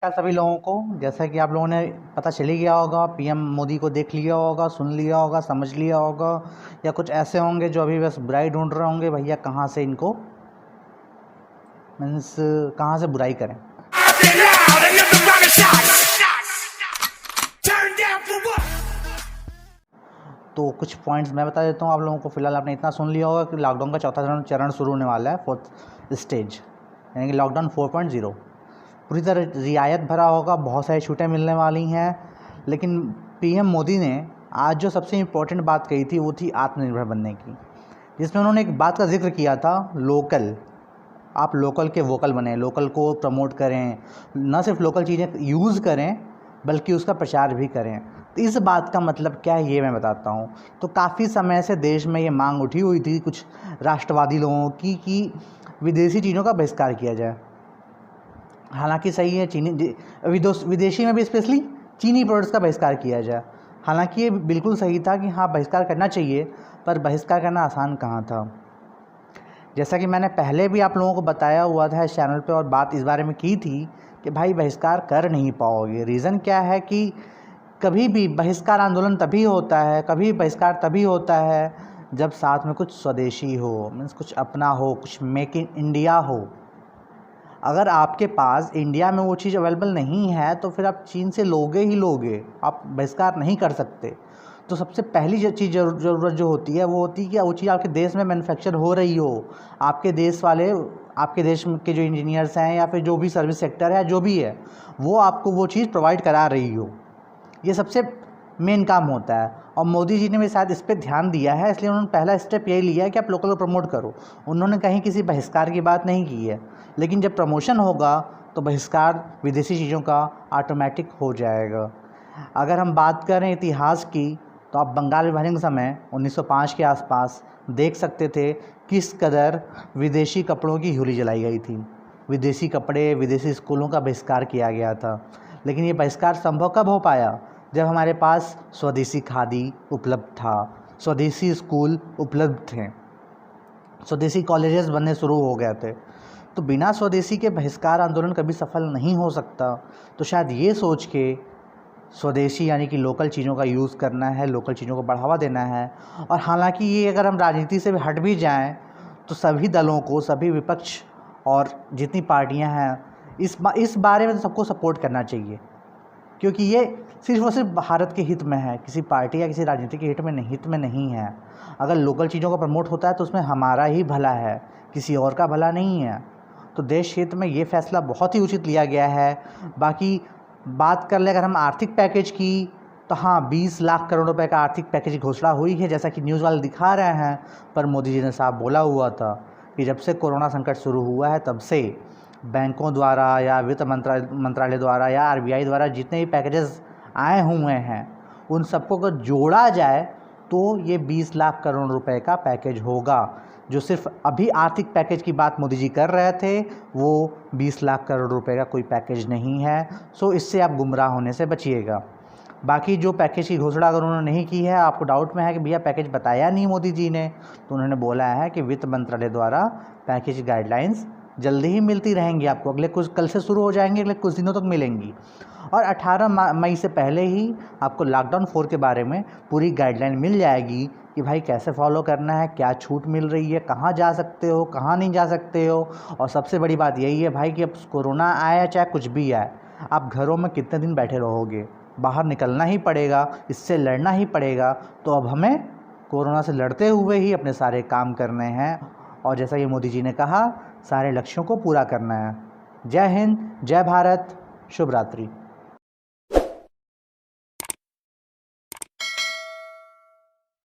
सभी लोगों को, जैसा कि आप लोगों ने पता चल ही गया होगा, पीएम मोदी को देख लिया होगा, सुन लिया होगा, समझ लिया होगा, या कुछ ऐसे होंगे जो अभी बस बुराई ढूंढ रहे होंगे भैया कहाँ से इनको मीन्स कहाँ से बुराई करें। तो कुछ पॉइंट्स मैं बता देता हूँ आप लोगों को। फिलहाल आपने इतना सुन लिया होगा कि लॉकडाउन का चौथा चरण शुरू होने वाला है, 4th स्टेज, यानी कि लॉकडाउन 4.0 पूरी तरह रियायत भरा होगा, बहुत सारी छूटें मिलने वाली हैं। लेकिन पीएम मोदी ने आज जो सबसे इम्पोर्टेंट बात कही थी वो थी आत्मनिर्भर बनने की, जिसमें उन्होंने एक बात का जिक्र किया था, लोकल। आप लोकल के वोकल बने, लोकल को प्रमोट करें, न सिर्फ लोकल चीज़ें यूज़ करें बल्कि उसका प्रचार भी करें। तो इस बात का मतलब क्या है ये मैं बताता हूँ। तो काफ़ी समय से देश में ये मांग उठी हुई थी कुछ राष्ट्रवादी लोगों की कि विदेशी चीज़ों का बहिष्कार किया जाए। हालांकि सही है, विदेशी में भी स्पेशली चीनी प्रोडक्ट्स का बहिष्कार किया जाए। हालांकि ये बिल्कुल सही था कि हाँ बहिष्कार करना चाहिए, पर बहिष्कार करना आसान कहाँ था। जैसा कि मैंने पहले भी आप लोगों को बताया हुआ था इस चैनल पे और बात इस बारे में की थी कि भाई बहिष्कार कर नहीं पाओगे। रीज़न क्या है कि कभी भी बहिष्कार आंदोलन तभी होता है, कभी बहिष्कार तभी होता है जब साथ में कुछ स्वदेशी हो, मीन्स कुछ अपना हो, कुछ मेक इन इंडिया हो। अगर आपके पास इंडिया में वो चीज़ अवेलेबल नहीं है तो फिर आप चीन से लोगे ही लोगे, आप बहिष्कार नहीं कर सकते। तो सबसे पहली जो चीज़ ज़रूरत जो होती है वो होती है कि वो चीज़ आपके देश में मैन्युफैक्चर हो रही हो, आपके देश वाले, आपके देश के जो इंजीनियर्स हैं या फिर जो भी सर्विस सेक्टर है जो भी है वो आपको वो चीज़ प्रोवाइड करा रही हो। ये सबसे मेन काम होता है और मोदी जी ने भी शायद इस पर ध्यान दिया है, इसलिए उन्होंने पहला स्टेप यही लिया है कि आप लोकल को प्रमोट करो। उन्होंने कहीं किसी बहिष्कार की बात नहीं की है, लेकिन जब प्रमोशन होगा तो बहिष्कार विदेशी चीज़ों का ऑटोमेटिक हो जाएगा। अगर हम बात करें इतिहास की तो आप बंगाल विभाजन के समय 1905 के आसपास देख सकते थे किस कदर विदेशी कपड़ों की होली जलाई गई थी, विदेशी कपड़े, विदेशी स्कूलों का बहिष्कार किया गया था। लेकिन ये बहिष्कार संभव कब हो पाया? जब हमारे पास स्वदेशी खादी उपलब्ध था, स्वदेशी स्कूल उपलब्ध थे, स्वदेशी कॉलेजेस बनने शुरू हो गए थे। तो बिना स्वदेशी के बहिष्कार आंदोलन कभी सफल नहीं हो सकता। तो शायद ये सोच के स्वदेशी यानी कि लोकल चीज़ों का यूज़ करना है, लोकल चीज़ों को बढ़ावा देना है। और हालांकि ये अगर हम राजनीति से हट भी जाएं तो सभी दलों को, सभी विपक्ष और जितनी पार्टियां हैं इस बारे में तो सबको सपोर्ट करना चाहिए, क्योंकि ये सिर्फ और सिर्फ भारत के हित में है, किसी पार्टी या किसी राजनीति के हित में नहीं है। अगर लोकल चीज़ों का प्रमोट होता है तो उसमें हमारा ही भला है, किसी और का भला नहीं है। तो देश हित में ये फैसला बहुत ही उचित लिया गया है। बाकी बात कर ले अगर हम आर्थिक पैकेज की तो हाँ 20 लाख करोड़ रुपए का आर्थिक पैकेज की घोषणा हुई है, जैसा कि न्यूज़ वाले दिखा रहे हैं। पर मोदी जी ने साफ बोला हुआ था कि जब से कोरोना संकट शुरू हुआ है तब से बैंकों द्वारा या वित्त मंत्रालय द्वारा या आरबीआई द्वारा जितने भी पैकेजेस आए हुए हैं उन सबको अगर जोड़ा जाए तो ये 20 लाख करोड़ रुपए का पैकेज होगा। जो सिर्फ अभी आर्थिक पैकेज की बात मोदी जी कर रहे थे वो 20 लाख करोड़ रुपए का कोई पैकेज नहीं है। सो इससे आप गुमराह होने से बचिएगा। बाकी जो पैकेज की घोषणा अगर उन्होंने नहीं की है, आपको डाउट में है कि भैया पैकेज बताया नहीं मोदी जी ने, तो उन्होंने बोला है कि वित्त मंत्रालय द्वारा पैकेज गाइडलाइंस जल्दी ही मिलती रहेंगी आपको, कल से शुरू हो जाएंगी, अगले कुछ दिनों तक मिलेंगी। और 18 मई से पहले ही आपको लॉकडाउन 4 के बारे में पूरी गाइडलाइन मिल जाएगी कि भाई कैसे फॉलो करना है, क्या छूट मिल रही है, कहाँ जा सकते हो, कहाँ नहीं जा सकते हो। और सबसे बड़ी बात यही है भाई कि अब कोरोना आए चाहे कुछ भी आए, आप घरों में कितने दिन बैठे रहोगे, बाहर निकलना ही पड़ेगा, इससे लड़ना ही पड़ेगा। तो अब हमें कोरोना से लड़ते हुए ही अपने सारे काम करने हैं और जैसा कि मोदी जी ने कहा सारे लक्ष्यों को पूरा करना है। जय हिंद, जय भारत, शुभ रात्रि।